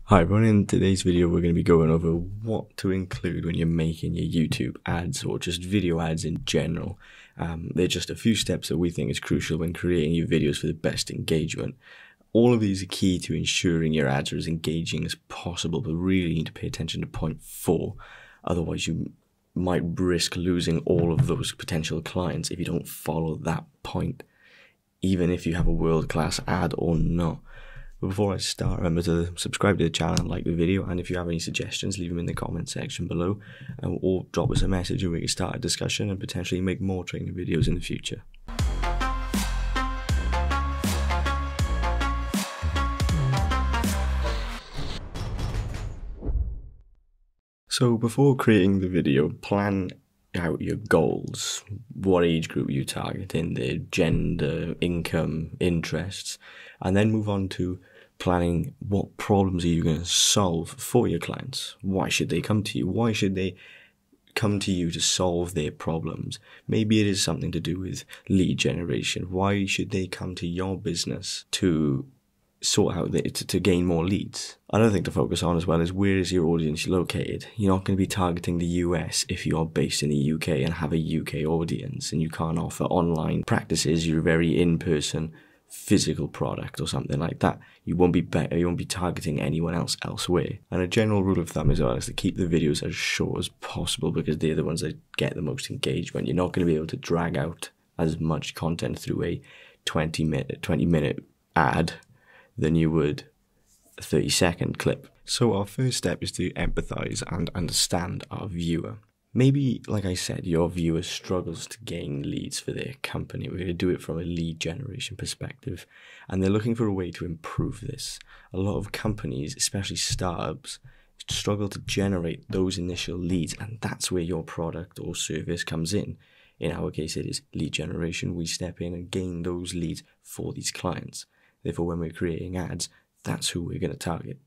Hi everyone, in today's video we're going to be going over what to include when you're making your YouTube ads or just video ads in general. They're just a few steps that we think is crucial when creating your videos for the best engagement. All of these are key to ensuring your ads are as engaging as possible, but really need to pay attention to point 4. Otherwise you might risk losing all of those potential clients if you don't follow that point, even if you have a world-class ad or not. But before I start, remember to subscribe to the channel and like the video, and if you have any suggestions, leave them in the comment section below, or drop us a message and we can start a discussion and potentially make more training videos in the future. So before creating the video, plan out your goals, what age group you target in, their gender, income, interests, and then move on to planning what problems are you going to solve for your clients. Why should they come to you? Why should they come to you to solve their problems? Maybe it is something to do with lead generation. Why should they come to your business to sort out to gain more leads? Another thing to focus on as well is, where is your audience located? You're not going to be targeting the US if you're based in the UK and have a UK audience and you can't offer online practices. You're a very in-person physical product or something like that. You won't be targeting anyone else elsewhere. And a general rule of thumb as well is to keep the videos as short as possible, because they're the ones that get the most engagement. You're not going to be able to drag out as much content through a 20 minute ad than you would a 30-second clip. So our first step is to empathize and understand our viewer. Maybe, like I said, your viewer struggles to gain leads for their company. We're going to do it from a lead generation perspective, and they're looking for a way to improve this. A lot of companies, especially startups, struggle to generate those initial leads, and that's where your product or service comes in. In our case, it is lead generation. We step in and gain those leads for these clients. Therefore, when we're creating ads, that's who we're going to target.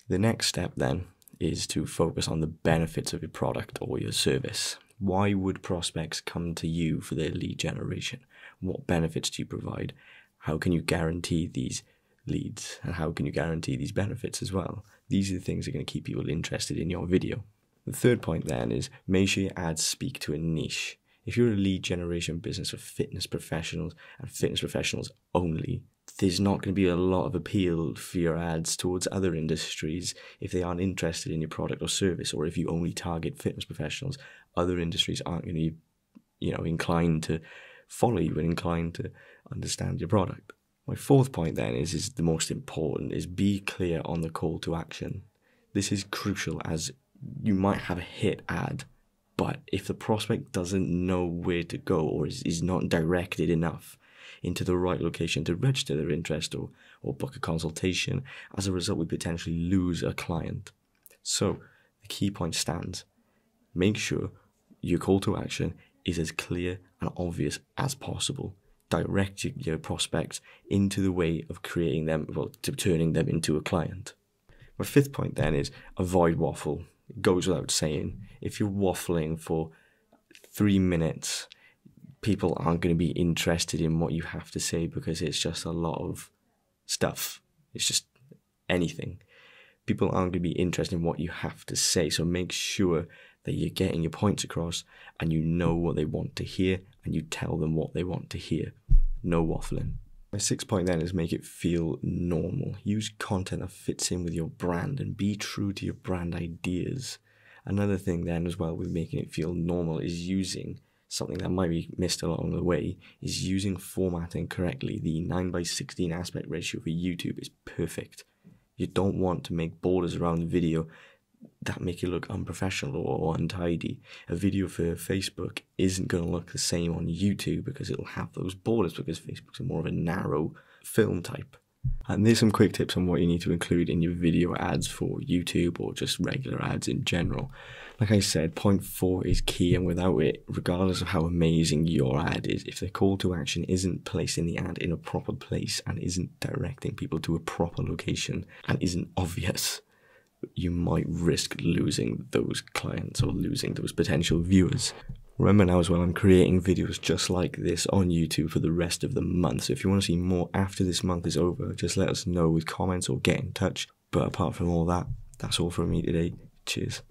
The next step then is to focus on the benefits of your product or your service. Why would prospects come to you for their lead generation? What benefits do you provide? How can you guarantee these leads? And how can you guarantee these benefits as well? These are the things that are going to keep people interested in your video. The third point then is, make sure your ads speak to a niche. If you're a lead generation business for fitness professionals and fitness professionals only, there's not going to be a lot of appeal for your ads towards other industries if they aren't interested in your product or service. Or if you only target fitness professionals, other industries aren't going to be, inclined to follow you and inclined to understand your product. My fourth point then is the most important, is be clear on the call to action. This is crucial, as you might have a hit ad, but if the prospect doesn't know where to go or is not directed enough into the right location to register their interest or book a consultation, as a result we potentially lose a client. So the key point stands. Make sure your call to action is as clear and obvious as possible. Direct your prospects into the way of creating them, to turning them into a client. My fifth point then is, avoid waffle. It goes without saying, if you're waffling for 3 minutes, people aren't going to be interested in what you have to say, because it's just a lot of stuff. It's just anything. People aren't going to be interested in what you have to say. So make sure that you're getting your points across and you know what they want to hear and you tell them what they want to hear. No waffling. My sixth point then is, make it feel normal. Use content that fits in with your brand and be true to your brand ideas. Another thing then as well with making it feel normal is using something that might be missed along the way, is using formatting correctly. The 9:16 aspect ratio for YouTube is perfect. You don't want to make borders around the video that make it look unprofessional or untidy. A video for Facebook isn't going to look the same on YouTube because it'll have those borders, because Facebook's more of a narrow film type. And there's some quick tips on what you need to include in your video ads for YouTube or just regular ads in general. Like I said, point 4 is key, and without it, regardless of how amazing your ad is, if the call to action isn't placed in the ad in a proper place and isn't directing people to a proper location and isn't obvious, you might risk losing those clients or losing those potential viewers. Remember now as well, I'm creating videos just like this on YouTube for the rest of the month. So if you want to see more after this month is over, just let us know with comments or get in touch. But apart from all that, that's all from me today. Cheers.